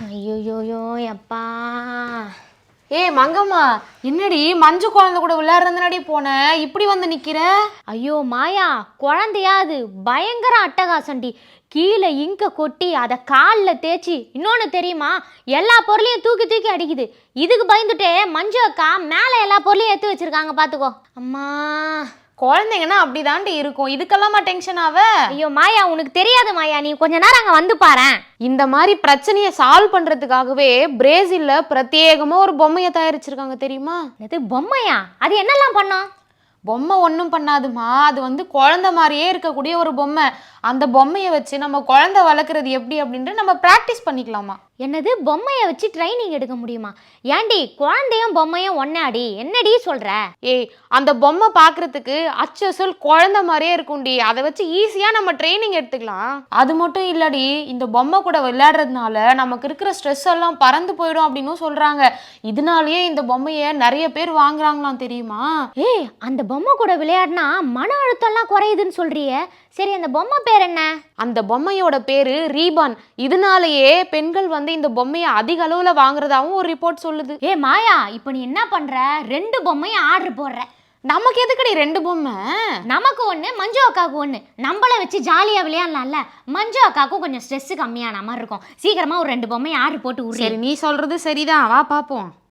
ஐயோயோயோ எப்பா. ஏய் மங்கம்மா, என்னடி மஞ்சு குழந்தை கூட விளையாடுறதுனாடி போன, இப்படி வந்து நிக்கிற? ஐயோ மாயா, குழந்தையா அது பயங்கர அட்டகாசண்டி. கீழே இங்க கொட்டி அதை காலில் தேய்ச்சி, இன்னொன்று தெரியுமா, எல்லா பொருளையும் தூக்கி தூக்கி அடிக்குது. இதுக்கு பயந்துட்டே மஞ்சு அக்கா மேலே எல்லா பொருளையும் எடுத்து வச்சிருக்காங்க பார்த்துக்கோ. அம்மா, குழந்தைங்கன்னா அப்படிதாண்டி இருக்கும், இதுக்கெல்லாமா டென்ஷன் ஆவ? ஐயோ மாயா, உனக்கு தெரியாது மாயா, நீ கொஞ்ச நேரம் அங்கே வந்து பாரேன். இந்த மாதிரி பிரச்சனையை சால்வ் பண்றதுக்காகவே பிரேசில்ல பிரத்யேகமா ஒரு பொம்மையை தயாரிச்சிருக்காங்க தெரியுமா? இது பொம்மையா? அது என்னெல்லாம் பண்ணோம்? பொம்மை ஒன்றும் பண்ணாதுமா, அது வந்து குழந்தை மாதிரியே இருக்கக்கூடிய ஒரு பொம்மை. அந்த பொம்மையை வச்சு நம்ம குழந்தை வளர்க்குறது எப்படி அப்படின்ட்டு நம்ம ப்ராக்டிஸ் பண்ணிக்கலாமா. என்னது, பொம்மையை வச்சு ட்ரைனிங் எடுக்க முடியுமா? ஏண்டி, குழந்தையும் பொம்மையும் ஒன்னாடி, என்னடி சொல்ற? ஏய், அந்த பொம்மை பார்க்கறதுக்கு அச்சசல் குழந்தை மாதிரியே இருக்கும்டி, அதை வச்சு ஈஸியாக நம்ம ட்ரைனிங் எடுத்துக்கலாம். அது மட்டும் இல்லடி, இந்த பொம்மை கூட விளையாடுறதுனால நமக்கு இருக்கிற ஸ்ட்ரெஸ் எல்லாம் பறந்து போயிடும் அப்படின்னு சொல்றாங்க. இதனாலேயே இந்த பொம்மையை நிறைய பேர் வாங்குறாங்களாம் தெரியுமா? ஏய், அந்த பொம்மை கூட விளையாடினா மன அழுத்தம்லாம் குறையுதுன்னு சொல்றியே, சரி அந்த பொம்மை பேர் என்ன? அந்த பொம்மையோட பேரு ரீபான். இதனாலேயே பெண்கள் வந்து இந்த பொம்மையை அதிக அளவுல வாங்குறதாவும் ஒரு ரிப்போர்ட் சொல்லுது. ஏ மாயா, இப்போ நீ என்ன பண்ற? 2 பொம்மையை ஆர்டர் போடுற. நமக்கு எதுக்கடி 2 பொம்மை? நமக்கு ஒன்று, மஞ்சு அக்காவுக்கு ஒன்று. நம்மளை வச்சு ஜாலியாக விளையாடலாம்ல. மஞ்சு அக்காவுக்கும் கொஞ்சம் ஸ்ட்ரெஸ் கம்மியான மாதிரி இருக்கும். சீக்கிரமா ஒரு 2 பொம்மையை ஆர்டர் போட்டு விடு. சரி, நீ சொல்றது சரிதான், வா பாப்போம்.